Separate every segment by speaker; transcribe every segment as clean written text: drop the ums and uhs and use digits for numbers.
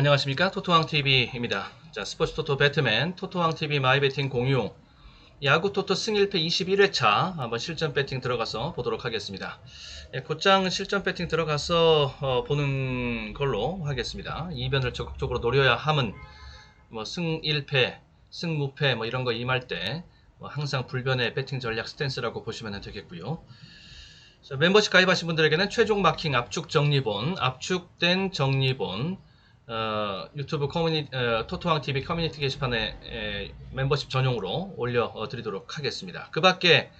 Speaker 1: 안녕하십니까, 토토왕TV입니다. 자, 스포츠 토토 배트맨 토토왕TV 마이베팅 공유 야구 토토 승1패 21회차 한번 실전 배팅 들어가서 보도록 하겠습니다. 곧장 실전 배팅 들어가서 보는 걸로 하겠습니다. 이변을 적극적으로 노려야 함은 승1패 승무패 이런 거 임할 때 항상 불변의 배팅 전략 스탠스라고 보시면 되겠고요. 자, 멤버십 가입하신 분들에게는 최종 마킹 압축 정리본, 압축된 정리본, 유튜브 토토왕TV 커뮤니티 게시판에 멤버십 전용으로 올려드리도록 하겠습니다. 그 밖에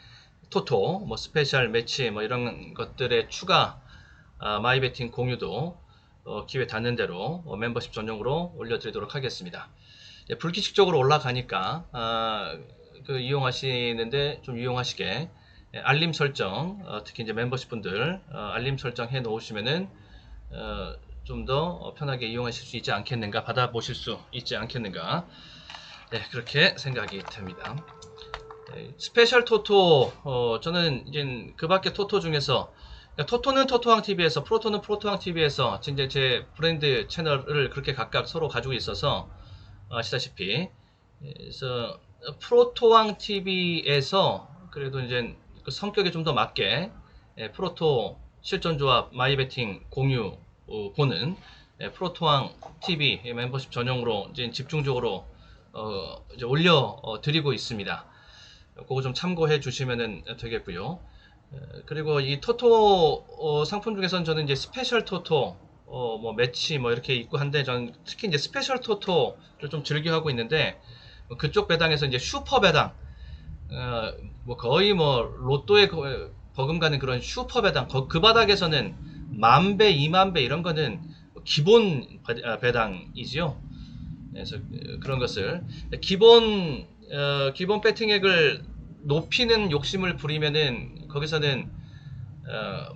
Speaker 1: 토토, 스페셜 매치 이런 것들의 추가 마이베팅 공유도 기회 닿는 대로 멤버십 전용으로 올려드리도록 하겠습니다. 불규칙적으로 올라가니까 이용하시는데 좀 유용하시게 알림 설정, 특히 이제 멤버십 분들 알림 설정 해 놓으시면은 좀 더 편하게 이용하실 수 있지 않겠는가, 받아보실 수 있지 않겠는가, 그렇게 생각이 듭니다. 스페셜 토토, 저는 이제 그 밖에 토토 중에서 토토는 토토왕TV에서, 프로토는 프로토왕TV에서 이제 제 브랜드 채널을 그렇게 각각 서로 가지고 있어서 아시다시피, 그래서 프로토왕TV에서 그래도 이제 그 성격에 좀 더 맞게 프로토 실전조합 마이베팅 공유 보는 프로토왕TV 멤버십 전용으로 이제 집중적으로 이제 올려 드리고 있습니다. 그거 좀 참고해 주시면 되겠고요. 그리고 이 토토 상품 중에서는 저는 이제 스페셜 토토 매치 이렇게 있고 한데, 저는 특히 이제 스페셜 토토를 좀 즐겨 하고 있는데, 그쪽 배당에서 이제 슈퍼 배당, 거의 로또에 버금가는 그런 슈퍼 배당, 그 바닥에서는 10,000배, 20,000배 이런 거는 기본 배당이지요. 그래서 그런 것을 기본 배팅액을 높이는 욕심을 부리면은 거기서는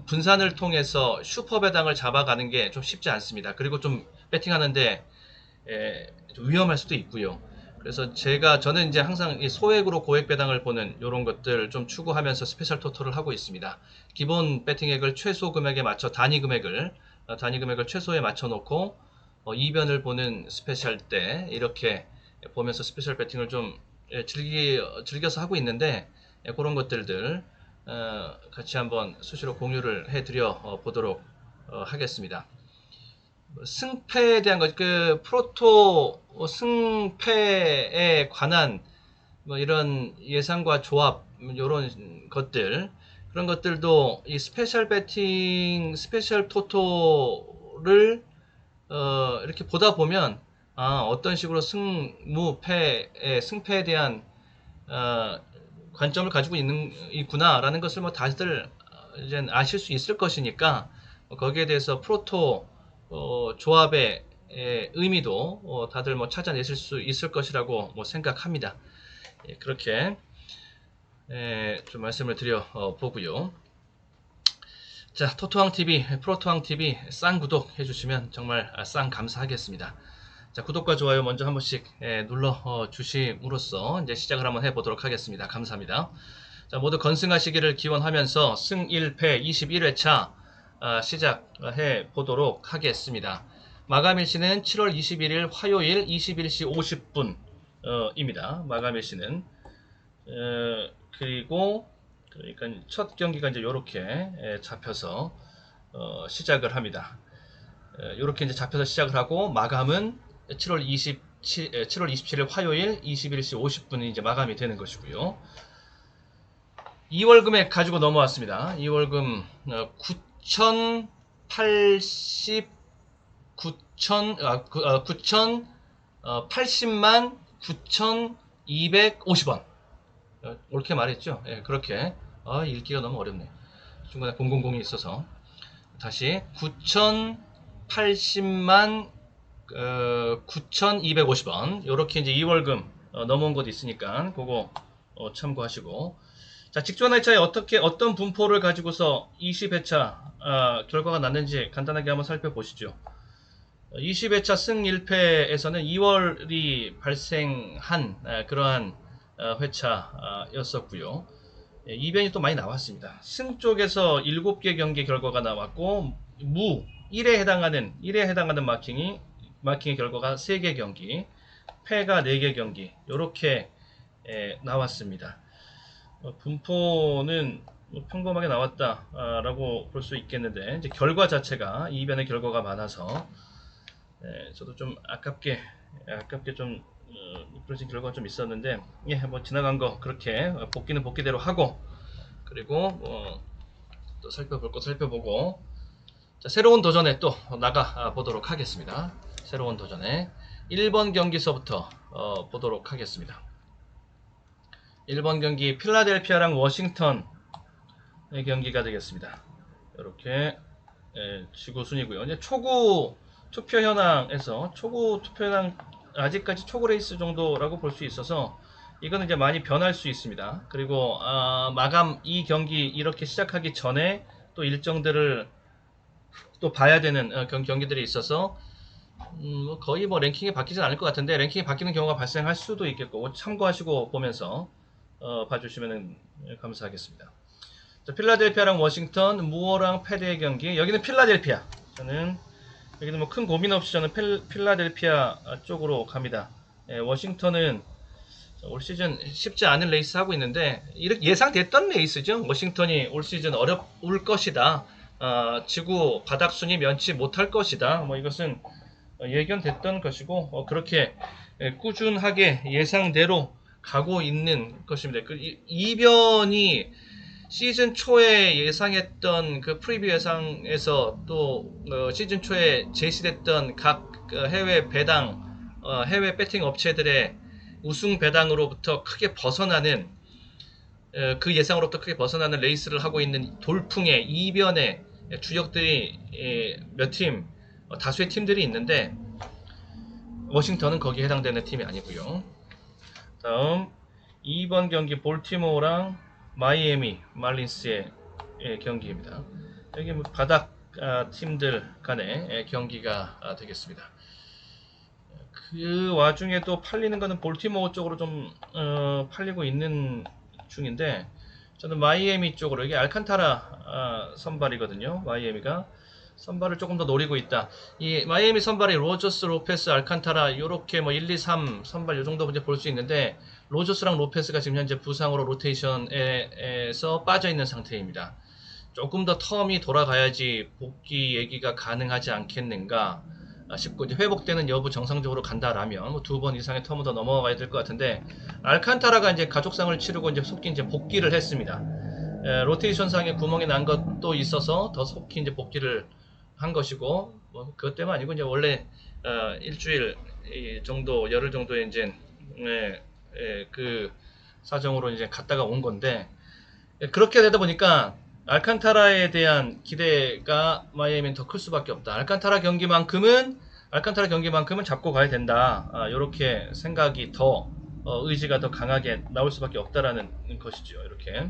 Speaker 1: 분산을 통해서 슈퍼 배당을 잡아가는 게 좀 쉽지 않습니다. 그리고 좀 배팅하는데 좀 위험할 수도 있고요. 그래서 저는 이제 항상 이 소액으로 고액 배당을 보는 이런 것들 좀 추구하면서 스페셜 토토를 하고 있습니다. 기본 배팅액을 최소 금액에 맞춰 단위 금액을 최소에 맞춰 놓고 이변을 보는 스페셜 때 이렇게 보면서 스페셜 배팅을 좀 즐겨서 하고 있는데, 그런 것들들 같이 한번 수시로 공유를 해드려 보도록 하겠습니다. 승패에 대한 것, 프로토 승패에 관한 이런 예상과 조합, 이런 것들, 그런 것들도 이 스페셜 배팅, 스페셜 토토를 이렇게 보다 보면 어떤 식으로 승패에 대한 관점을 가지고 있구나라는 것을 다들 이제 아실 수 있을 것이니까, 거기에 대해서 프로토 조합의 의미도 다들 찾아내실 수 있을 것이라고 생각합니다. 그렇게 좀 말씀을 드려 보고요. 자, 토토왕TV, 프로토왕TV 쌍 구독 해주시면 정말 쌍 감사하겠습니다. 자, 구독과 좋아요 먼저 한 번씩 눌러 주심으로써 이제 시작을 한번 해보도록 하겠습니다. 감사합니다. 자, 모두 건승하시기를 기원하면서 승 1패 21회차 시작해 보도록 하겠습니다. 마감일시는 7월 21일 화요일 21시 50분 입니다. 마감일시는 그리고 그러니까 첫 경기가 이제 요렇게 잡혀서 시작을 합니다. 요렇게 이제 잡혀서 시작을 하고, 마감은 7월 27일 화요일 21시 50분이 이제 마감이 되는 것이고요. 2월 금액 가지고 넘어왔습니다. 2월금 9,080만 9,250원. 옳게 말했죠? 그렇게. 읽기가 너무 어렵네. 중간에 000이 있어서. 다시 9,080만 9,250원. 요렇게 이제 2월금 넘어온 것도 있으니까 그거 참고하시고. 자, 직전 회차에 어떤 분포를 가지고서 20회차 결과가 났는지 간단하게 한번 살펴보시죠. 20회차 승 1패에서는 2월이 발생한 그러한 회차였었고요. 이변이 또 많이 나왔습니다. 승 쪽에서 7개 경기 결과가 나왔고, 무 1에 해당하는 마킹이 마킹의 결과가 3개 경기, 패가 4개 경기 이렇게 나왔습니다. 분포는 평범하게 나왔다라고 볼 수 있겠는데 이제 결과 자체가 이변의 결과가 많아서 저도 좀 아깝게 좀 미끄러진 결과가 좀 있었는데 뭐 지나간 거 그렇게 복귀는 복귀대로 하고 그리고 또 살펴볼 거 살펴보고 자, 새로운 도전에 또 나가 보도록 하겠습니다. 새로운 도전에 1번 경기서부터 보도록 하겠습니다. 1번 경기 필라델피아랑 워싱턴의 경기가 되겠습니다. 이렇게 지구 순이고요. 이제 초구 투표 현황에서 초구 투표 현황 아직까지 초구 레이스 정도라고 볼 수 있어서 이거는 이제 많이 변할 수 있습니다. 그리고 마감 이 경기 이렇게 시작하기 전에 또 일정들을 또 봐야 되는 경기들이 있어서 거의 뭐 랭킹이 바뀌진 않을 것 같은데 랭킹이 바뀌는 경우가 발생할 수도 있겠고 참고하시고 보면서 봐주시면 감사하겠습니다. 자, 필라델피아랑 워싱턴, 무어랑 패드의 경기. 여기는 필라델피아. 여기는 뭐 큰 고민 없이 저는 필라델피아 쪽으로 갑니다. 워싱턴은 올 시즌 쉽지 않은 레이스 하고 있는데 이렇게 예상됐던 레이스죠. 워싱턴이 올 시즌 어려울 것이다. 지구 바닥 순위 면치 못할 것이다. 뭐 이것은 예견됐던 것이고 그렇게 꾸준하게 예상대로 가고 있는 것입니다. 그 이변이 시즌 초에 예상했던 그 프리뷰 예상에서 또 시즌 초에 제시됐던 각 해외 배당, 해외 배팅 업체들의 우승 배당으로부터 크게 벗어나는 그 예상으로부터 크게 벗어나는 레이스를 하고 있는 돌풍의 이변의 주역들이 몇 팀, 다수의 팀들이 있는데 워싱턴은 거기에 해당되는 팀이 아니고요. 다음 2번 경기 볼티모어랑 마이애미 말린스의 경기입니다. 여기 뭐 바닥 팀들 간의 경기가 되겠습니다. 그 와중에도 팔리는 거는 볼티모어 쪽으로 좀 팔리고 있는 중인데 저는 마이애미 쪽으로 이게 알칸타라 선발이거든요. 마이애미가 선발을 조금 더 노리고 있다. 이 마이애미 선발이 로저스, 로페스, 알칸타라 요렇게 뭐 1, 2, 3 선발 요 정도 이제 볼 수 있는데 로저스랑 로페스가 지금 현재 부상으로 로테이션에서 빠져 있는 상태입니다. 조금 더 텀이 돌아가야지 복귀 얘기가 가능하지 않겠는가 싶고 이제 회복되는 여부 정상적으로 간다라면 뭐 2번 이상의 텀은 더 넘어가야 될 것 같은데 알칸타라가 이제 가족상을 치르고 이제 속히 이제 복귀를 했습니다. 로테이션상에 구멍이 난 것도 있어서 더 속히 이제 복귀를 한 것이고 뭐 그것 때문 아니고 이제 원래 일주일 정도 열흘 정도에 이제 그 사정으로 이제 갔다가 온 건데 그렇게 되다 보니까 알칸타라에 대한 기대가 마이애미는 더 클 수밖에 없다. 알칸타라 경기만큼은 잡고 가야 된다. 이렇게 생각이 더 의지가 더 강하게 나올 수밖에 없다라는 것이죠. 이렇게.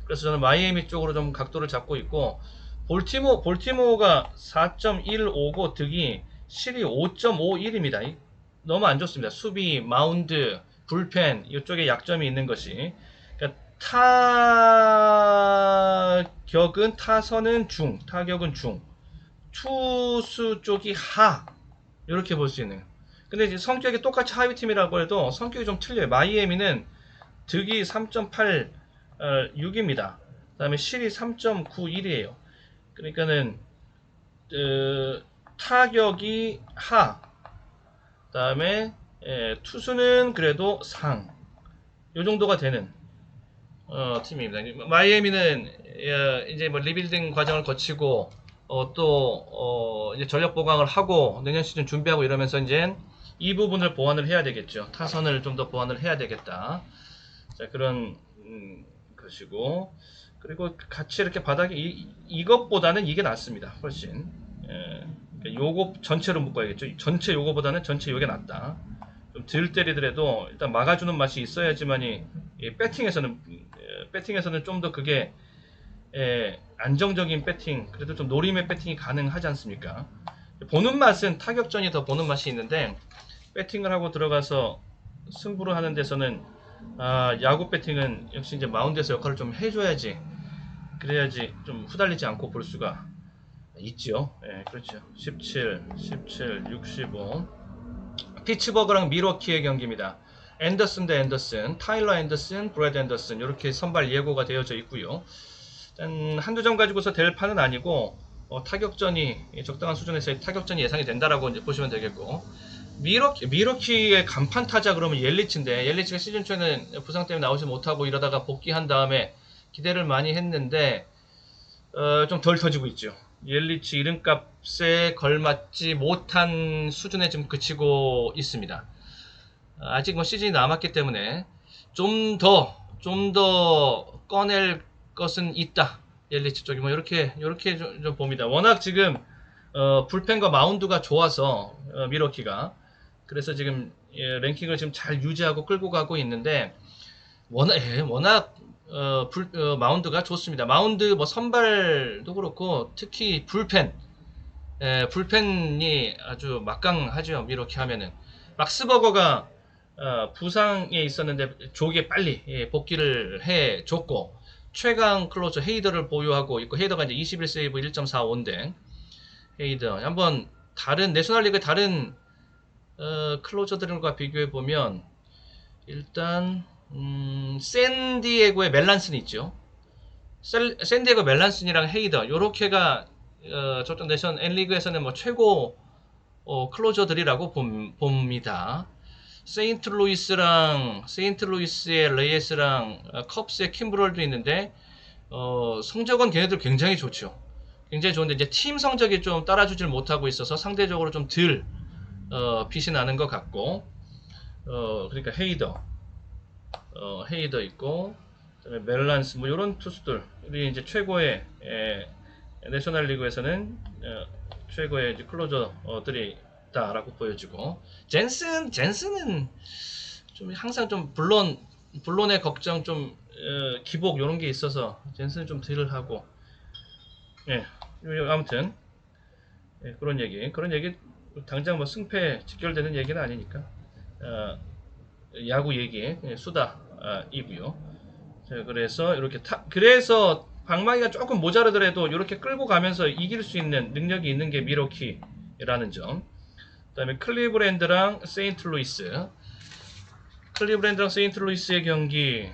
Speaker 1: 그래서 저는 마이애미 쪽으로 좀 각도를 잡고 있고 볼티모어가 4.159 득이 실이 5.51입니다. 너무 안 좋습니다. 수비, 마운드, 불펜 이쪽에 약점이 있는 것이. 그러니까 타선은 중, 투수 쪽이 하 이렇게 볼 수 있는. 근데 이제 성격이 똑같이 하위 팀이라고 해도 성격이 좀 틀려요. 마이애미는 득이 3.86입니다. 그다음에 실이 3.91이에요. 그러니까는 타격이 하. 그다음에 투수는 그래도 상. 요 정도가 되는 팀입니다. 마이애미는 이제 뭐 리빌딩 과정을 거치고 이제 전력 보강을 하고 내년 시즌 준비하고 이러면서 이제 이 부분을 보완을 해야 되겠죠. 타선을 좀 더 보완을 해야 되겠다. 자, 그런 것이고 그리고 같이 이렇게 바닥에 이것보다는 이게 낫습니다. 훨씬. 그러니까 요거 전체로 묶어야겠죠. 전체 요거보다는 전체 요게 낫다. 좀 덜 때리더라도 일단 막아주는 맛이 있어야지만이 배팅에서는 좀 더 그게 안정적인 배팅, 그래도 좀 노림의 배팅이 가능하지 않습니까? 보는 맛은 타격전이 더 보는 맛이 있는데 배팅을 하고 들어가서 승부를 하는 데서는 야구 배팅은 역시 이제 마운드에서 역할을 좀 해줘야지 그래야지 좀 후달리지 않고 볼 수가 있죠. 예, 그렇죠. 17, 65. 피츠버그랑 미러키의 경기입니다. 앤더슨 대 앤더슨, 타일러 앤더슨, 브래드 앤더슨 이렇게 선발 예고가 되어져 있고요. 한두 점 가지고서 될 판은 아니고 타격전이 적당한 수준에서의 타격전이 예상이 된다라고 이제 보시면 되겠고, 미러키의 간판 타자 그러면 옐리치인데, 옐리치가 시즌 초에는 부상 때문에 나오지 못하고 이러다가 복귀한 다음에 기대를 많이 했는데 좀 덜 터지고 있죠. 옐리치 이름값에 걸맞지 못한 수준에 좀 그치고 있습니다. 아직 뭐 시즌이 남았기 때문에 좀 더 꺼낼 것은 있다. 옐리치 쪽이 뭐 이렇게 좀 봅니다. 워낙 지금 불펜과 마운드가 좋아서 미러키가, 그래서 지금 랭킹을 지금 잘 유지하고 끌고 가고 있는데, 워낙 마운드가 좋습니다. 마운드 뭐 선발도 그렇고 특히 불펜이 아주 막강하죠. 이렇게 하면은 막스버거가 부상에 있었는데 조기에 빨리 복귀를 해줬고, 최강 클로저 헤이더를 보유하고 있고, 헤이더가 이제 21세이브 1.45인데, 헤이더 한번 다른 내셔널리그 다른 클로저들과 비교해 보면, 일단 샌디에고의 멜란슨이 있죠. 샌디에고 멜란슨이랑 헤이더 요렇게가 저쪽 내션 N리그에서는 뭐 최고 클로저들이라고 봅니다. 세인트루이스의 레이에스랑 컵스의 킴브럴도 있는데 성적은 걔네들 굉장히 좋죠. 굉장히 좋은데 이제 팀 성적이 좀 따라주질 못하고 있어서 상대적으로 좀 덜 빛이 나는 것 같고, 그러니까 헤이더 있고, 그다음에 멜란스 뭐 이런 투수들이 이제 최고의 내셔널리그에서는 최고의 이제 클로저들이다라고 보여지고, 젠슨은 좀 항상 좀 본론의 걱정 좀 기복 이런 게 있어서 젠슨은 좀 덜 하고, 예, 아무튼 그런 얘기 당장 뭐 승패 직결되는 얘기는 아니니까 야구 얘기 수다이고요. 그래서 이렇게 그래서 방망이가 조금 모자르더라도 이렇게 끌고 가면서 이길 수 있는 능력이 있는 게 미러키라는 점. 그다음에 클리브랜드랑 세인트루이스의 경기.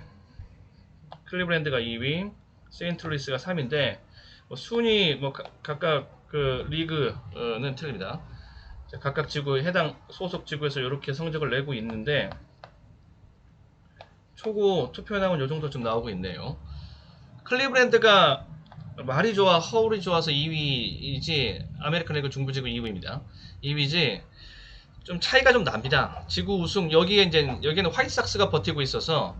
Speaker 1: 클리브랜드가 2위, 세인트루이스가 3위인데 뭐 순위 뭐 각각 그 리그는 틀립니다. 각각 지구 해당 소속 지구에서 이렇게 성적을 내고 있는데, 초구 투표에 나온 요 정도 좀 나오고 있네요. 클리브랜드가 말이 좋아 허울이 좋아서 2위이지, 아메리칸 리그 중부지구 2위입니다. 2위지 좀 차이가 좀 납니다. 지구 우승 여기는 화이트삭스가 버티고 있어서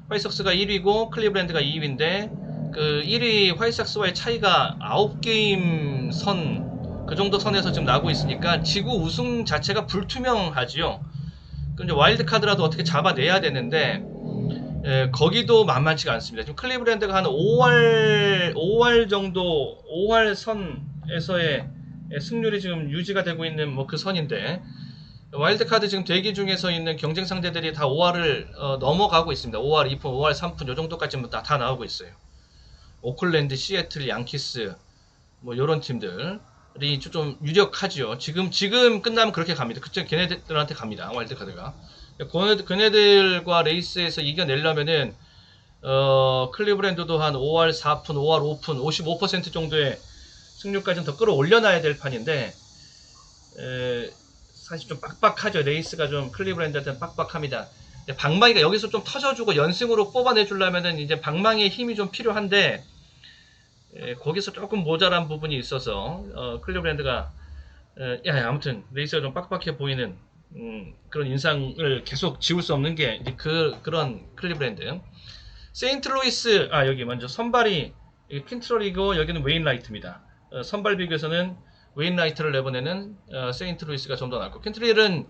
Speaker 1: 화이트삭스가 1위고 클리브랜드가 2위인데 그 1위 화이트삭스와의 차이가 9게임 선 그 정도 선에서 지금 나고 있으니까 지구 우승 자체가 불투명하지요. 그럼 이제 와일드카드라도 어떻게 잡아내야 되는데 거기도 만만치가 않습니다. 지금 클리브랜드가 한 5할 정도, 5할 선에서의 승률이 지금 유지가 되고 있는 뭐 그 선인데, 와일드카드 지금 대기 중에서 있는 경쟁 상대들이 다 5할을 넘어가고 있습니다. 5할 2푼, 5할 3푼 요 정도까지 다 나오고 있어요. 오클랜드, 시애틀, 양키스 뭐 요런 팀들이 좀 유력하지요. 지금 끝나면 그렇게 갑니다. 그때 걔네들한테 갑니다. 와일드카드가. 그네들과 레이스에서 이겨내려면은 클리브랜드도 한 5할 4푼, 5할 5푼, 55% 정도의 승률까지는 더 끌어올려놔야 될 판인데, 사실 좀 빡빡하죠. 레이스가 좀 클리브랜드한테는 빡빡합니다. 방망이가 여기서 좀 터져주고 연승으로 뽑아내주려면은 이제 방망이의 힘이 좀 필요한데, 거기서 조금 모자란 부분이 있어서 클리브랜드가 아무튼 레이스가 좀 빡빡해 보이는 그런 인상을 계속 지울 수 없는 게 이제 그런 클리브랜드. 세인트루이스 여기 먼저 선발이 퀸트럴이고 여기는 웨인라이트입니다. 선발 비교에서는 웨인라이트를 내보내는 세인트루이스가 좀 더 낫고, 퀸트럴은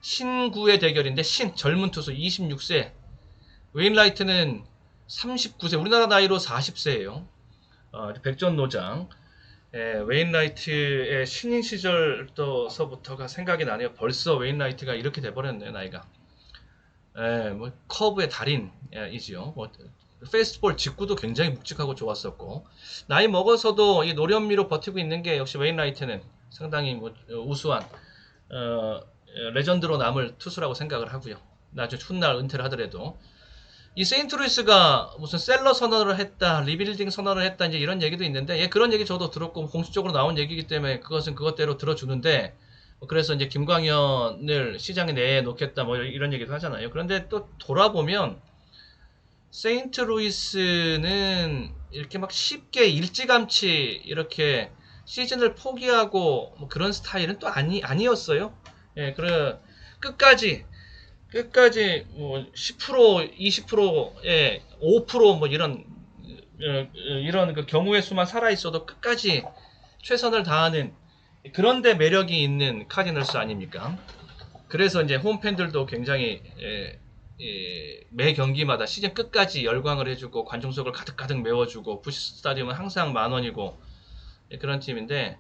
Speaker 1: 신구의 대결인데 젊은 투수 26세, 웨인라이트는 39세, 우리나라 나이로 40세예요. 백전노장. 웨인라이트의 신인 시절서부터가 생각이 나네요. 벌써 웨인라이트가 이렇게 돼버렸네, 나이가. 뭐 커브의 달인이지요. 뭐 페이스볼 직구도 굉장히 묵직하고 좋았었고, 나이 먹어서도 이 노련미로 버티고 있는 게 역시 웨인라이트는 상당히 뭐 우수한 레전드로 남을 투수라고 생각을 하고요. 나중에 훗날 은퇴를 하더라도 이 세인트루이스가 무슨 셀러 선언을 했다, 리빌딩 선언을 했다, 이제 이런 얘기도 있는데, 예, 그런 얘기 저도 들었고 공식적으로 나온 얘기이기 때문에 그것은 그것대로 들어주는데, 그래서 이제 김광현을 시장에 내놓겠다 뭐 이런 얘기도 하잖아요. 그런데 또 돌아보면 세인트루이스는 이렇게 막 쉽게 일찌감치 이렇게 시즌을 포기하고 뭐 그런 스타일은 또 아니었어요. 예, 그래 끝까지 뭐 10%, 20%에 5%뭐 이런 그 경우의 수만 살아 있어도 끝까지 최선을 다하는, 그런데 매력이 있는 카디널스 아닙니까? 그래서 이제 홈팬들도 굉장히 매 경기마다 시즌 끝까지 열광을 해주고 관중석을 가득가득 메워주고, 부시 스타디움은 항상 만원이고 그런 팀인데,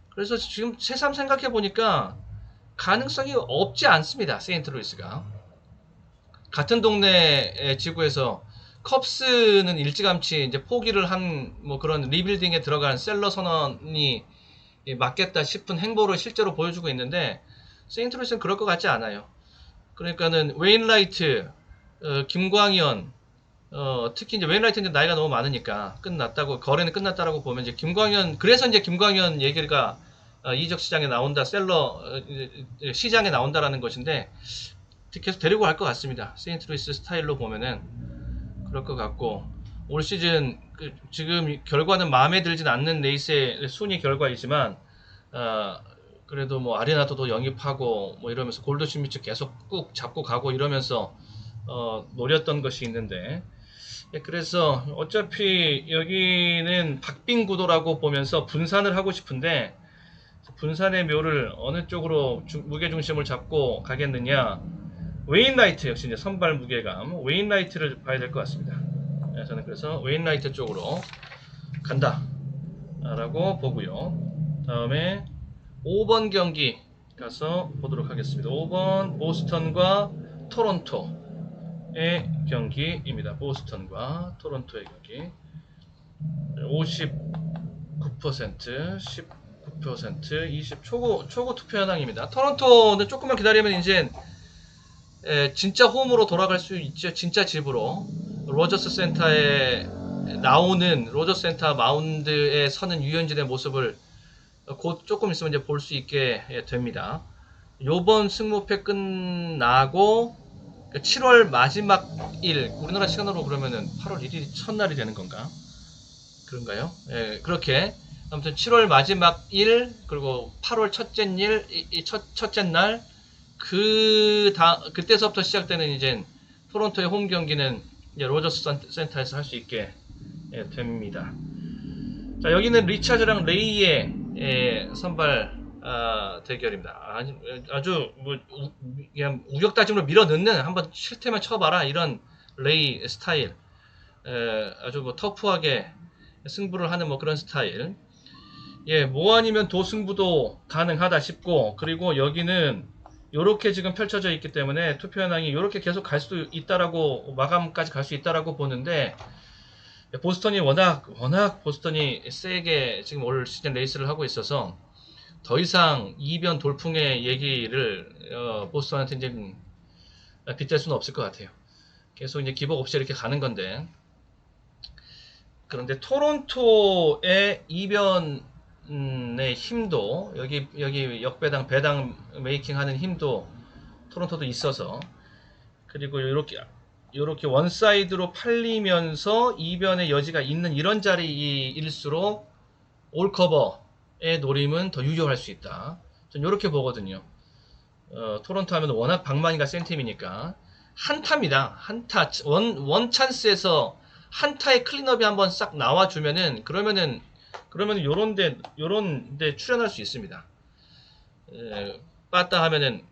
Speaker 1: 그래서 지금 새삼 생각해 보니까 가능성이 없지 않습니다. 세인트루이스가 같은 동네 지구에서 컵스는 일찌감치 이제 포기를 한 뭐 그런 리빌딩에 들어간 셀러 선언이 맞겠다 싶은 행보를 실제로 보여주고 있는데, 세인트루이스는 그럴 것 같지 않아요. 그러니까는 웨인라이트, 김광현, 특히 이제 웨인라이트는 나이가 너무 많으니까 끝났다고, 거래는 끝났다라고 보면 이제 김광현, 그래서 이제 김광현 얘기가 이적 시장에 나온다, 셀러 시장에 나온다라는 것인데, 계속 데리고 갈 것 같습니다. 세인트루이스 스타일로 보면은 그럴 것 같고, 올 시즌 지금 결과는 마음에 들진 않는 레이스의 순위 결과이지만, 그래도 뭐 아레나도도 영입하고 뭐 이러면서 골드슈미츠 계속 꾹 잡고 가고 이러면서 노렸던 것이 있는데, 그래서 어차피 여기는 박빙 구도라고 보면서 분산을 하고 싶은데, 분산의 묘를 어느 쪽으로 무게중심을 잡고 가겠느냐. 웨인라이트 역시 이제 선발 무게감, 웨인라이트를 봐야 될 것 같습니다. 저는 그래서 웨인라이트 쪽으로 간다 라고 보고요. 다음에 5번 경기 가서 보도록 하겠습니다. 5번 보스턴과 토론토의 경기입니다. 보스턴과 토론토의 경기 59%, 19%, 20 초고 투표 현황입니다. 토론토는 조금만 기다리면 이제 진짜 홈으로 돌아갈 수 있죠. 진짜 집으로 로저스 센터에 나오는, 로저스 센터 마운드에 서는 유현진의 모습을 곧 조금 있으면 이제 볼 수 있게 됩니다. 요번 승무패 끝나고 7월 마지막 일, 우리나라 시간으로 그러면은 8월 1일이 첫날이 되는 건가? 그런가요? 예, 그렇게 아무튼 7월 마지막 일, 그리고 8월 첫째 일, 첫째 날, 그때서부터 시작되는 이제 토론토의 홈 경기는 이제 로저스 센터에서 할 수 있게 됩니다. 자, 여기는 리차즈랑 레이의 선발 대결입니다. 아주 뭐 그냥 우격다짐으로 밀어넣는, 한번 실태만 쳐봐라 이런 레이 스타일, 아주 뭐 터프하게 승부를 하는 뭐 그런 스타일. 예, 뭐 아니면 도승부도 가능하다 싶고, 그리고 여기는 요렇게 지금 펼쳐져 있기 때문에 투표 현황이 요렇게 계속 갈 수도 있다라고, 마감까지 갈 수 있다라고 보는데, 보스턴이 워낙 보스턴이 세게 지금 올 시즌 레이스를 하고 있어서 더 이상 이변 돌풍의 얘기를 보스턴한테 이제 빗댈 수는 없을 것 같아요. 계속 이제 기복 없이 이렇게 가는 건데, 그런데 토론토의 이변의 힘도, 여기 역배당 배당 메이킹하는 힘도 토론토도 있어서, 그리고 요렇게 원사이드로 팔리면서 이변의 여지가 있는 이런 자리일수록 올커버의 노림은 더 유효할 수 있다. 전 요렇게 보거든요. 토론토 하면 워낙 방망이가 센 팀이니까 한타입니다. 한타, 원 찬스에서 한타의 클린업이 한번 싹 나와주면은, 그러면은 요런데 출연할 수 있습니다. 빠따 하면은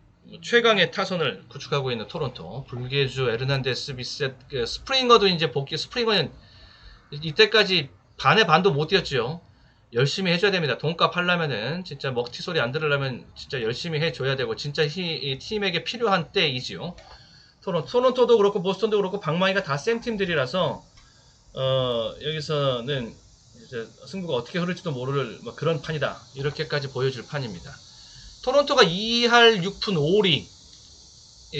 Speaker 1: 최강의 타선을 구축하고 있는 토론토, 불게주, 에르난데스, 비셋, 스프링어도 이제 복귀. 스프링어는 이때까지 반의 반도 못 뛰었죠. 열심히 해줘야 됩니다. 돈값 하려면은, 진짜 먹튀 소리 안 들으려면 진짜 열심히 해줘야 되고, 진짜 이 팀에게 필요한 때이지요. 토론토도 그렇고 보스턴도 그렇고 방망이가 다 센 팀들이라서 여기서는 이제 승부가 어떻게 흐를지도 모를 뭐 그런 판이다. 이렇게까지 보여줄 판입니다. 토론토가 2할 6푼 5리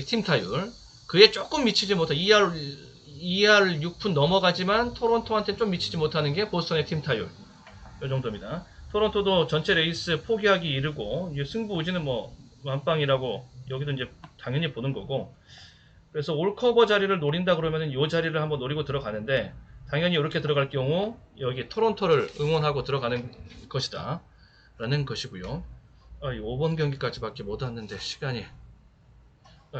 Speaker 1: 팀 타율. 그에 조금 미치지 못한 2할 6푼 넘어가지만 토론토한테 좀 미치지 못하는 게 보스턴의 팀 타율. 이 정도입니다. 토론토도 전체 레이스 포기하기 이르고 승부 의지는 뭐 완빵이라고 여기도 이제 당연히 보는 거고, 그래서 올커버 자리를 노린다 그러면은 이 자리를 한번 노리고 들어가는데, 당연히 이렇게 들어갈 경우 여기 토론토를 응원하고 들어가는 것이다 라는 것이고요. 5번 경기까지밖에 못 왔는데 시간이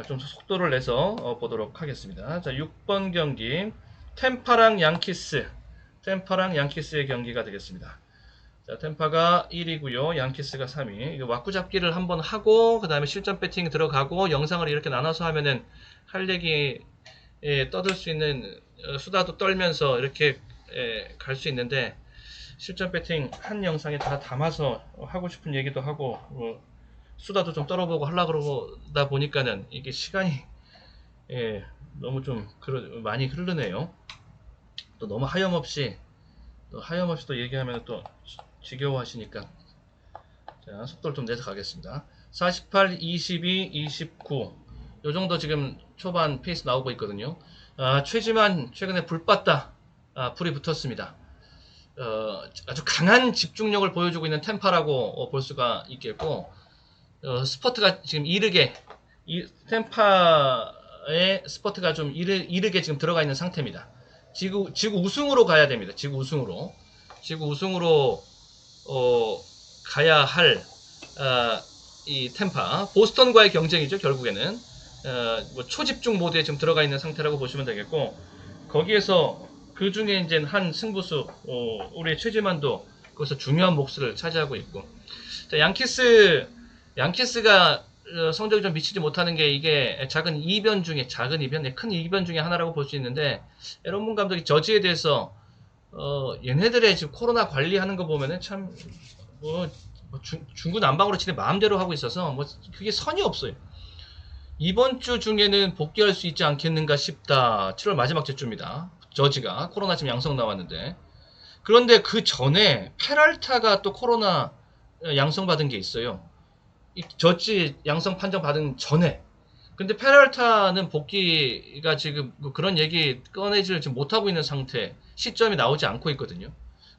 Speaker 1: 좀 속도를 내서 보도록 하겠습니다. 자, 6번 경기 템파랑 양키스의 경기가 되겠습니다. 자, 템파가 1위고요. 양키스가 3위. 왁구 잡기를 한번 하고 그 다음에 실전 배팅 들어가고 영상을 이렇게 나눠서 하면은 할 얘기 떠들 수 있는 수다도 떨면서 이렇게 갈 수 있는데, 실전 배팅 한 영상에 다 담아서 하고 싶은 얘기도 하고 수다도 좀 떨어보고 하려고 그러다 보니까는 이게 시간이 너무 좀 많이 흐르네요. 또 너무 하염없이 또 얘기하면 또 지겨워하시니까 자, 속도를 좀 내서 가겠습니다. 48, 22, 29 요 정도 지금 초반 페이스 나오고 있거든요. 최지만 최근에 불 봤다. 불이 붙었습니다. 아주 강한 집중력을 보여주고 있는 템파라고 볼 수가 있겠고, 스퍼트가 지금 템파의 스퍼트가 좀 이르게 지금 들어가 있는 상태입니다. 지구 우승으로 가야 됩니다. 지구 우승으로 가야 할 이 템파, 보스턴과의 경쟁이죠. 결국에는 뭐 초집중 모드에 지금 들어가 있는 상태라고 보시면 되겠고, 거기에서 그 중에 이제 한 승부수 우리의 최지만도 거기서 중요한 몫을 차지하고 있고, 자, 양키스가 성적이 좀 미치지 못하는 게 이게 큰 이변 중에 하나라고 볼 수 있는데, 에런문 감독이 저지에 대해서 얘네들의 지금 코로나 관리하는 거 보면은 참 중구난방으로 치는 마음대로 하고 있어서 뭐 그게 선이 없어요. 이번 주 중에는 복귀할 수 있지 않겠는가 싶다. 7월 마지막 주입니다. 저지가 코로나 지금 양성 나왔는데, 그런데 그 전에 페랄타가 또 코로나 양성 받은 게 있어요. 저지 양성 판정 받은 전에. 근데 페랄타는 복귀가 지금 그런 얘기 꺼내지를 지금 못하고 있는 상태, 시점이 나오지 않고 있거든요.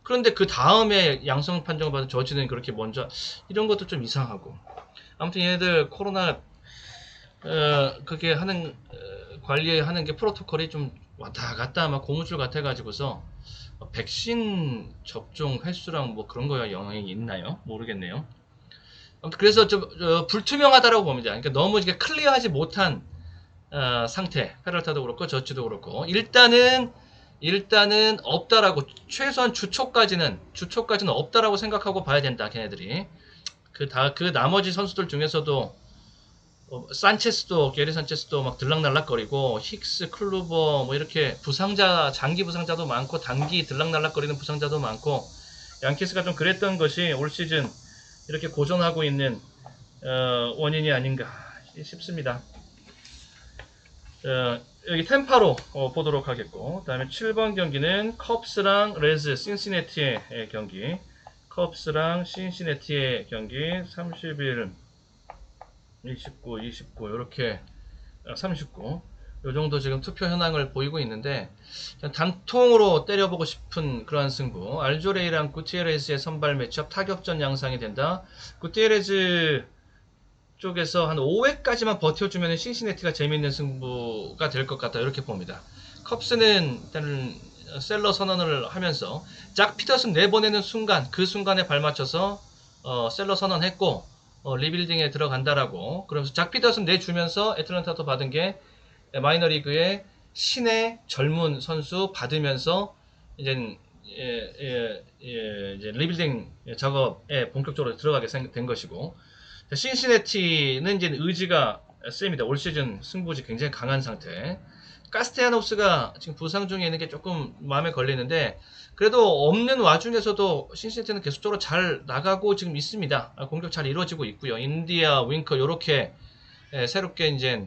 Speaker 1: 그런데 그 다음에 양성 판정을 받은 저지는 그렇게 먼저, 이런 것도 좀 이상하고. 아무튼 얘네들 코로나 그게 관리하는 게 프로토콜이 좀 왔다 갔다 막 고무줄 같아가지고서 백신 접종 횟수랑 뭐 그런 거에 영향이 있나요? 모르겠네요. 아무튼 그래서 좀 불투명하다라고 봅니다. 그러니까 너무 이게 클리어하지 못한 상태. 페럴타도 그렇고 저치도 그렇고 일단은 없다라고, 최소한 주초까지는 없다라고 생각하고 봐야 된다. 걔네들이 그 나머지 선수들 중에서도 게리 산체스도 막 들락날락거리고, 힉스, 클루버 뭐 이렇게 장기 부상자도 많고 단기 들락날락거리는 부상자도 많고, 양키스가 좀 그랬던 것이 올 시즌 이렇게 고전하고 있는 원인이 아닌가 싶습니다. 여기 템파로 보도록 하겠고, 그 다음에 7번 경기는 컵스랑 레즈 신시내티의 경기. 컵스랑 신시내티의 경기 31, 29, 29 이렇게 39 요 정도 지금 투표 현황을 보이고 있는데, 단통으로 때려보고 싶은 그러한 승부. 알조레이랑 구티에레즈의 선발 매치업, 타격전 양상이 된다. 구티에레즈 쪽에서 한 5회까지만 버텨주면 신시내티가 재미있는 승부가 될 것 같다, 이렇게 봅니다. 컵스는 일단은 셀러 선언을 하면서 작 피터슨 내보내는 순간, 그 순간에 발맞춰서 셀러 선언했고, 리빌딩에 들어간다라고. 그러면서 작 피터슨 내주면서 애틀랜타도 받은 게 마이너리그의 신의 젊은 선수 받으면서 이제 리빌딩 작업에 본격적으로 들어가게 된 것이고, 신시내티는 이제 의지가 셉니다. 올 시즌 승부지 굉장히 강한 상태. 카스테야노스가 지금 부상 중에 있는 게 조금 마음에 걸리는데, 그래도 없는 와중에서도 신시내티는 계속적으로 잘 나가고 지금 있습니다. 공격 잘 이루어지고 있고요. 인디아, 윙커 요렇게 새롭게 이제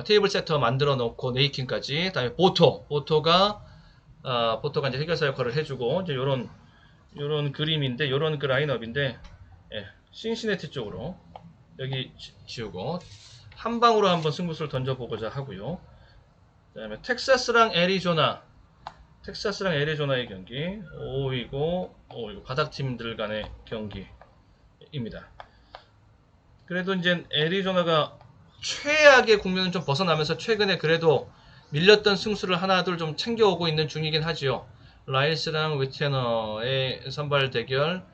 Speaker 1: 테이블 세터 만들어 놓고 네이킨까지, 그다음에 보토가 보토가 이제 해결사 역할을 해주고 이제 요런 그림인데 요런 그 라인업인데 예, 신시내티 쪽으로 여기 지우고 한 방으로 한번 승부수를 던져보고자 하고요. 그다음에 텍사스랑 애리조나의 경기 5위고 바닥팀들 간의 경기입니다. 그래도 이제 애리조나가 최악의 국면은 좀 벗어나면서 최근에 그래도 밀렸던 승수를 하나둘 좀 챙겨오고 있는 중이긴 하지요. 라이스랑 위테너의 선발 대결,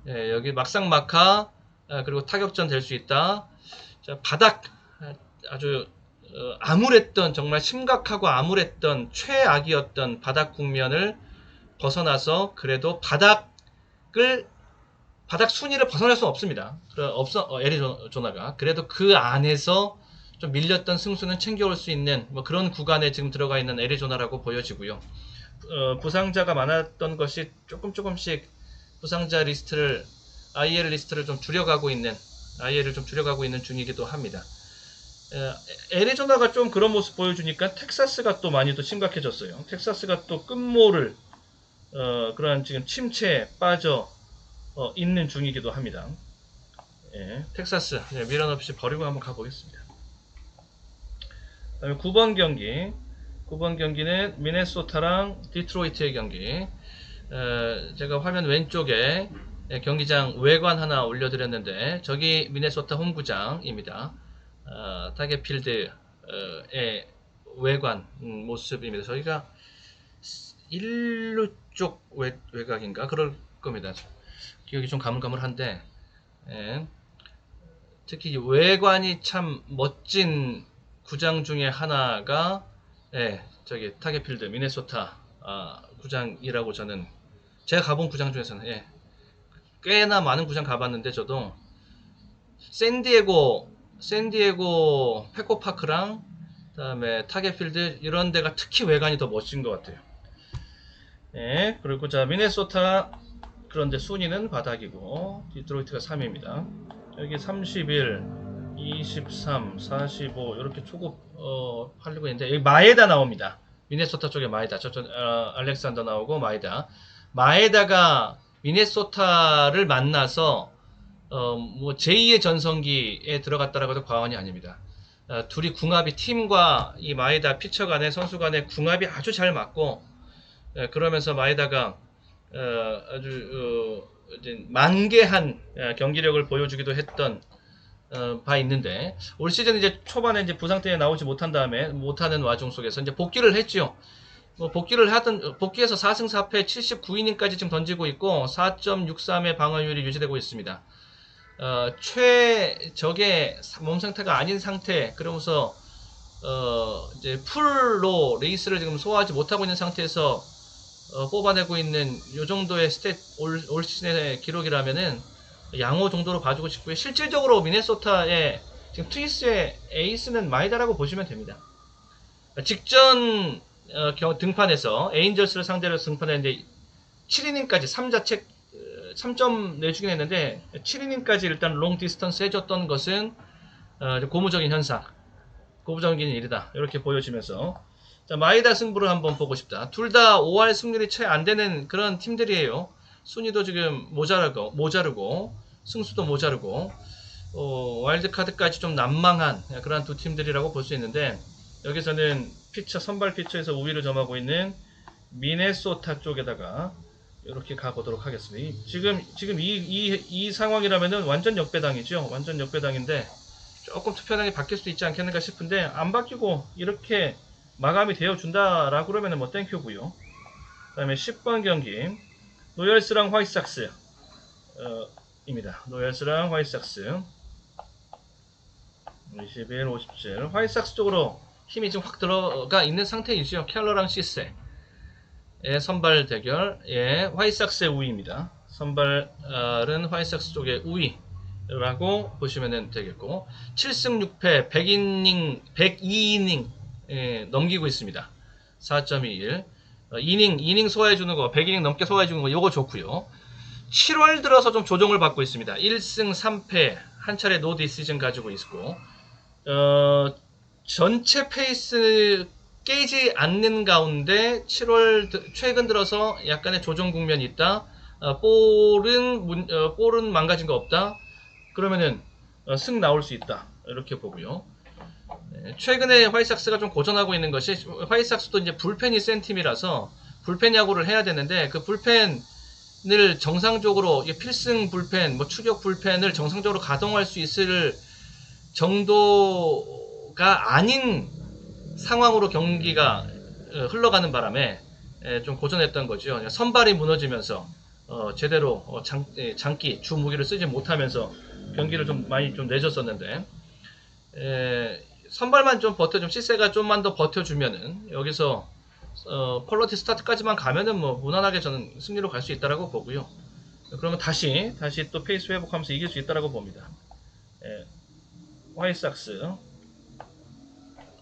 Speaker 1: 예, 여기 막상막하, 그리고 타격전 될 수 있다. 자, 바닥, 아주 암울했던, 정말 심각하고 암울했던 최악이었던 바닥 국면을 벗어나서 그래도 바닥 순위를 벗어날 수는 없습니다. 애리조나가. 그래도 그 안에서 좀 밀렸던 승수는 챙겨올 수 있는 뭐 그런 구간에 지금 들어가 있는 애리조나라고 보여지고요. 부상자가 많았던 것이 조금씩 부상자 리스트를 IL 리스트를 좀 줄여가고 있는 IL을 좀 줄여가고 있는 중이기도 합니다. 애리조나가 좀 그런 모습 보여주니까 텍사스가 또 많이 또 심각해졌어요. 텍사스가 또 끝모를 그러한 지금 침체에 빠져 있는 중이기도 합니다. 예, 텍사스 미련 없이 버리고 한번 가보겠습니다. 그다음에 9번 경기 9번 경기는 미네소타랑 디트로이트의 경기. 제가 화면 왼쪽에 경기장 외관 하나 올려드렸는데 저기 미네소타 홈구장입니다. 타겟필드의 외관 모습입니다. 저희가 1루 쪽 외곽인가 그럴 겁니다. 기억이 좀 가물가물한데 특히 외관이 참 멋진 구장 중에 하나가 저기 타겟필드 미네소타 구장이라고 저는 제가 가본 구장 중에서는 꽤나 많은 구장 가봤는데 저도 샌디에고 페코파크랑 그다음에 타겟필드 이런 데가 특히 외관이 더 멋진 것 같아요. 그리고 자 미네소타 그런데 순위는 바닥이고 디트로이트가 3위입니다. 여기 31, 23, 45 이렇게 초급 팔리고 있는데 여기 마에다 나옵니다. 미네소타 쪽에 마에다 저쪽 알렉산더 나오고 마에다가 미네소타를 만나서 뭐 제2의 전성기에 들어갔다라고 해도 과언이 아닙니다. 둘이 궁합이 팀과 이 마에다 피처 간의 선수 간의 궁합이 아주 잘 맞고 그러면서 마에다가 아주 만개한 경기력을 보여주기도 했던 바 있는데 올 시즌 이제 초반에 이제 부상 때문에 나오지 못하는 와중 속에서 이제 복귀를 했죠. 뭐 복귀해서 4승 4패 79이닝까지 지금 던지고 있고 4.63의 방어율이 유지되고 있습니다. 최적의 몸 상태가 아닌 상태 그러면서 이제 풀로 레이스를 지금 소화하지 못하고 있는 상태에서 뽑아내고 있는 요 정도의 올 시즌의 기록이라면은 양호 정도로 봐주고 싶고요. 실질적으로 미네소타의 지금 트위스의 에이스는 마에다라고 보시면 됩니다. 직전 등판에서 에인절스를 상대로 등판했는데 7이닝까지 3점 내주긴 했는데 7이닝까지 일단 롱 디스턴스 해줬던 것은 고무적인 현상, 고무적인 일이다 이렇게 보여지면서 자, 마에다 승부를 한번 보고 싶다. 둘 다 5할 승률이 채 안 되는 그런 팀들이에요. 순위도 지금 모자르고 승수도 모자르고 와일드카드까지 좀 난망한 그런 두 팀들이라고 볼 수 있는데 여기서는 선발 피처에서 우위를 점하고 있는 미네소타 쪽에다가 이렇게 가보도록 하겠습니다. 지금 이 상황이라면은 완전 역배당이죠. 완전 역배당인데 조금 투표량이 바뀔 수도 있지 않겠는가 싶은데 안 바뀌고 이렇게 마감이 되어준다라고 그러면은 뭐 땡큐고요. 그 다음에 10번 경기 노열스랑 화이트삭스 입니다. 노열스랑 화이트삭스 21, 57 화이트삭스 쪽으로 힘이 지금 확 들어가 있는 상태이죠. 켈러랑 시스의 선발 대결 화이트삭스의 우위입니다. 선발은 화이트삭스 쪽의 우위라고 보시면 되겠고 7승 6패 102이닝 넘기고 있습니다. 4.21 이닝 소화해주는 거 100이닝 넘게 소화해주는 거 요거 좋고요. 7월 들어서 좀 조정을 받고 있습니다. 1승 3패 한 차례 노 디시즌 가지고 있고 전체 페이스 깨지 않는 가운데 7월 최근 들어서 약간의 조정 국면이 있다. 볼은 망가진 거 없다. 그러면은 승 나올 수 있다. 이렇게 보고요. 최근에 화이트삭스가 좀 고전하고 있는 것이 화이트삭스도 이제 불펜이 센 팀이라서 불펜 야구를 해야 되는데 그 불펜을 정상적으로 필승 불펜, 뭐 추격 불펜을 정상적으로 가동할 수 있을 정도가 아닌 상황으로 경기가 흘러가는 바람에 좀 고전했던 거죠. 선발이 무너지면서 제대로 장기 주 무기를 쓰지 못하면서 경기를 좀 많이 좀 내줬었는데 선발만 좀 시세가 좀만 더 버텨주면은 여기서 퀄러티 스타트까지만 가면은 뭐 무난하게 저는 승리로 갈 수 있다라고 보고요. 그러면 다시 또 페이스 회복하면서 이길 수 있다라고 봅니다.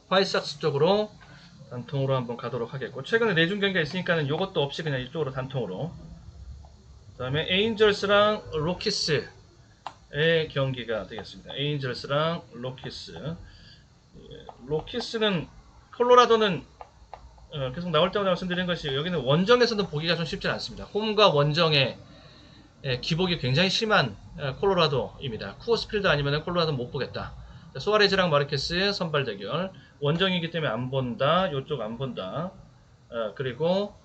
Speaker 1: 화이트삭스 쪽으로 단통으로 한번 가도록 하겠고, 최근에 내준 경기가 있으니까는 이것도 없이 그냥 이쪽으로 단통으로. 그 다음에 에인절스랑 로키스의 경기가 되겠습니다. 에인절스랑 로키스. 로키스는 콜로라도는 계속 나올 때마다 말씀드린 것이 여기는 원정에서는 보기가 좀 쉽지 않습니다. 홈과 원정의 기복이 굉장히 심한 콜로라도입니다. 쿠어스필드 아니면 콜로라도 못 보겠다. 소아레즈랑 마르케스 선발 대결. 원정이기 때문에 안 본다. 요쪽 안 본다. 그리고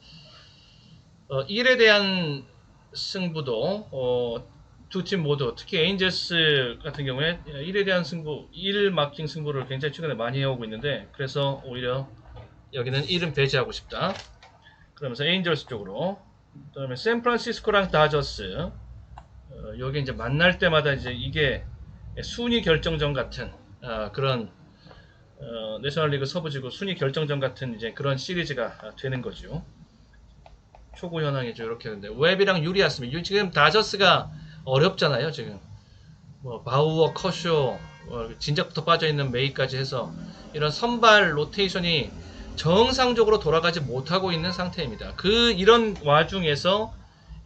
Speaker 1: 1에 대한 승부도 두 팀 모두, 특히 에인젤스 같은 경우에 1에 대한 승부, 1 마킹 승부를 굉장히 최근에 많이 해오고 있는데, 그래서 오히려 여기는 1은 배제하고 싶다. 그러면서 에인젤스 쪽으로. 그 다음에 샌프란시스코랑 다저스. 여기 이제 만날 때마다 이제 이게 순위 결정전 같은 그런 내셔널리그 서부지구 순위 결정전 같은 이제 그런 시리즈가 되는 거죠. 초구 현황이죠. 이렇게 하는데 웹이랑 유리아스입니다. 지금 다저스가 어렵잖아요. 지금 뭐 바우어, 커쇼, 진작부터 빠져있는 메이까지 해서 이런 선발 로테이션이 정상적으로 돌아가지 못하고 있는 상태입니다. 이런 와중에서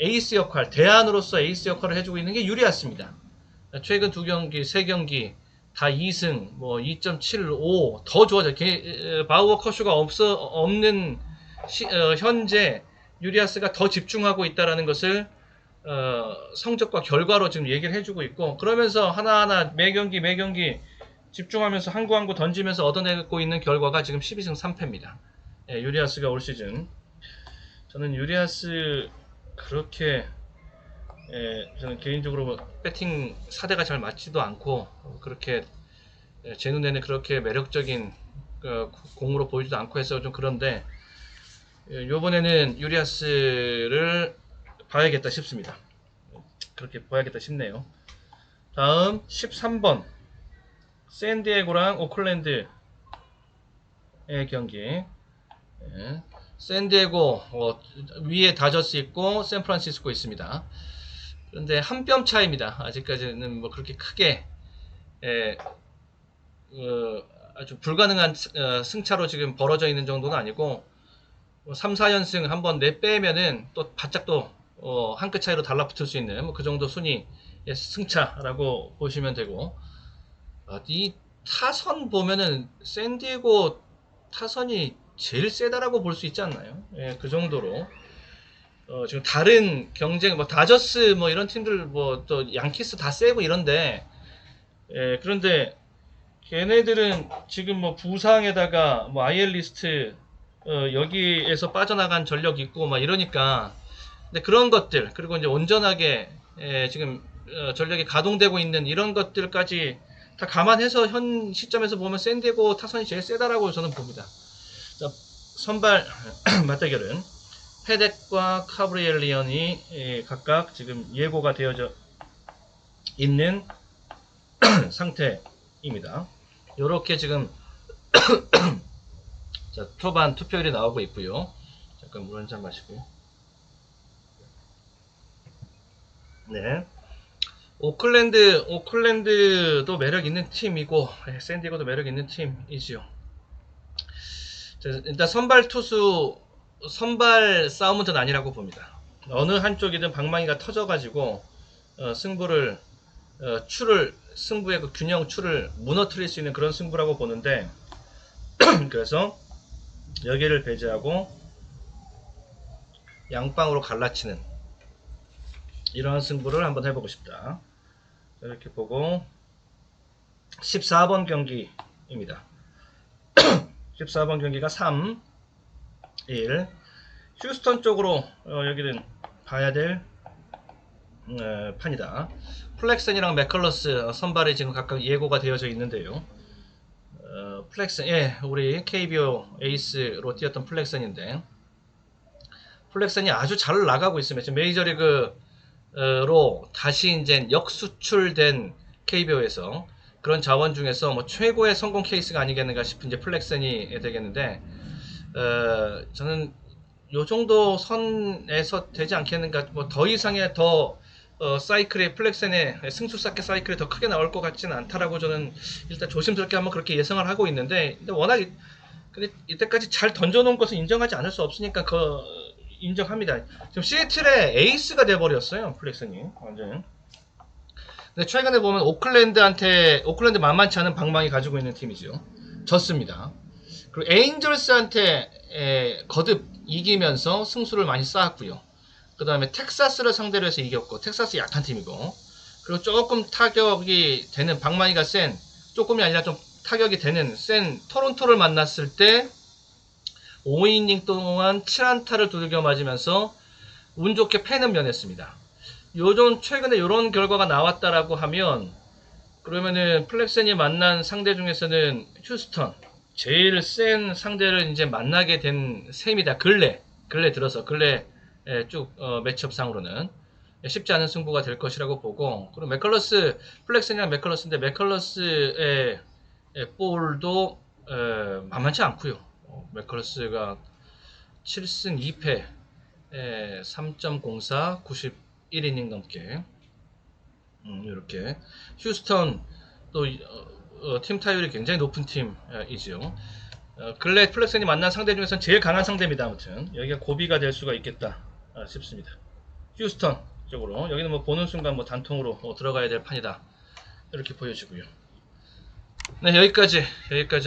Speaker 1: 에이스 역할, 대안으로서 에이스 역할을 해주고 있는 게 유리아스입니다. 최근 2경기, 3경기 다 2승, 뭐 2.75 더 좋아져. 바우어, 커쇼가 없는 현재 유리아스가 더 집중하고 있다라는 것을 성적과 결과로 지금 얘기를 해주고 있고, 그러면서 하나하나 매 경기 집중하면서 한 구 한 구 던지면서 얻어내고 있는 결과가 지금 12승 3패입니다. 유리아스가 올 시즌. 저는 유리아스 그렇게 저는 개인적으로 배팅 사대가 잘 맞지도 않고 그렇게 제 눈에는 그렇게 매력적인 공으로 보이지도 않고 해서 좀 그런데 요번에는 유리아스를 봐야겠다 싶습니다. 그렇게 봐야겠다 싶네요. 다음 13번 샌디에고랑 오클랜드의 경기. 샌디에고 위에 다저스 있고 샌프란시스코 있습니다. 그런데 한 뼘 차이입니다. 아직까지는 뭐 그렇게 크게 아주 불가능한 승차로 지금 벌어져 있는 정도는 아니고 3, 4연승 한번 내빼면은 또 바짝 또 한 끗 차이로 달라붙을 수 있는 뭐 그 정도 순위 승차라고 보시면 되고, 이 타선 보면은 샌디에고 타선이 제일 세다라고 볼 수 있지 않나요? 그 정도로 지금 다른 경쟁 뭐 다저스 뭐 이런 팀들 뭐 또 양키스 다 세고 이런데 그런데 걔네들은 지금 뭐 부상에다가 뭐 IL 리스트 여기에서 빠져나간 전력 있고 막 이러니까, 근데 그런 것들 그리고 이제 온전하게 지금 전력이 가동되고 있는 이런 것들까지 다 감안해서 현 시점에서 보면 샌디에고 타선이 제일 세다라고 저는 봅니다. 자, 선발 맞대결은 페덱과 카브리엘리언이 각각 지금 예고가 되어져 있는 상태입니다. 이렇게 지금 자, 초반 투표율이 나오고 있고요. 잠깐 물 한잔 마시고요. 네. 오클랜드도 매력 있는 팀이고 샌디에고도 매력 있는 팀이지요. 일단 선발 투수 선발 싸움은 전 아니라고 봅니다. 어느 한쪽이든 방망이가 터져가지고 승부의 그 균형 추를 무너뜨릴 수 있는 그런 승부라고 보는데 그래서 여기를 배제하고 양방으로 갈라치는 이러한 승부를 한번 해보고 싶다. 이렇게 보고 14번 경기입니다. 14번 경기가 3, 1. 휴스턴 쪽으로 여기는 봐야 될 판이다. 플렉슨이랑 맥컬러스 선발이 지금 각각 예고가 되어져 있는데요. 플렉슨, 예, 우리 KBO 에이스로 뛰었던 플렉슨인데, 플렉슨이 아주 잘 나가고 있습니다. 지금 메이저리그로 다시 이제 역수출된 KBO에서 그런 자원 중에서 뭐 최고의 성공 케이스가 아니겠는가 싶은 이제 플렉슨이 되겠는데, 저는 요 정도 선에서 되지 않겠는가, 뭐 더 이상의 사이클의 플렉슨의 승수 쌓기 사이클이 더 크게 나올 것 같지는 않다라고 저는 일단 조심스럽게 한번 그렇게 예상을 하고 있는데, 근데 워낙 근데 이때까지 잘 던져놓은 것을 인정하지 않을 수 없으니까 인정합니다. 지금 시애틀의 에이스가 돼버렸어요, 플렉슨이 완전. 근데 최근에 보면 오클랜드 만만치 않은 방망이 가지고 있는 팀이죠. 졌습니다. 그리고 에인절스한테 거듭 이기면서 승수를 많이 쌓았고요. 그 다음에 텍사스를 상대로 해서 이겼고, 텍사스 약한 팀이고, 그리고 조금 타격이 되는, 방망이가 센, 조금이 아니라 좀 타격이 되는 센 토론토를 만났을 때 5이닝 동안 7안타를 두들겨 맞으면서 운 좋게 패는 면했습니다. 요즘 최근에 이런 결과가 나왔다라고 하면, 그러면은 플렉슨이 만난 상대 중에서는 휴스턴, 제일 센 상대를 이제 만나게 된 셈이다. 근래 쭉 매치업상으로는 쉽지 않은 승부가 될 것이라고 보고, 그리고 플렉슨이랑 맥컬러스인데, 맥컬러스의 볼도 만만치 않고요. 맥컬러스가 7승 2패 3.04 91이닝 넘게 이렇게. 휴스턴 또 팀 타율이 굉장히 높은 팀이죠. 근래 플렉슨이 만난 상대 중에서는 제일 강한 상대입니다. 아무튼 여기가 고비가 될 수가 있겠다 싶습니다. 휴스턴 쪽으로 여기는 뭐 보는 순간 뭐 단통으로 들어가야 될 판이다 이렇게 보여지고요. 네, 여기까지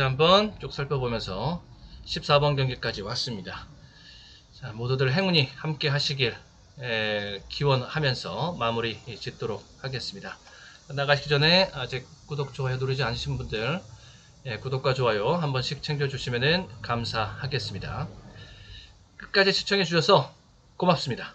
Speaker 1: 한번 쭉 살펴보면서 14번 경기까지 왔습니다. 자, 모두들 행운이 함께 하시길 기원하면서 마무리 짓도록 하겠습니다. 나가시기 전에 아직 구독, 좋아요 누르지 않으신 분들 구독과 좋아요 한 번씩 챙겨주시면 감사하겠습니다. 끝까지 시청해 주셔서 고맙습니다.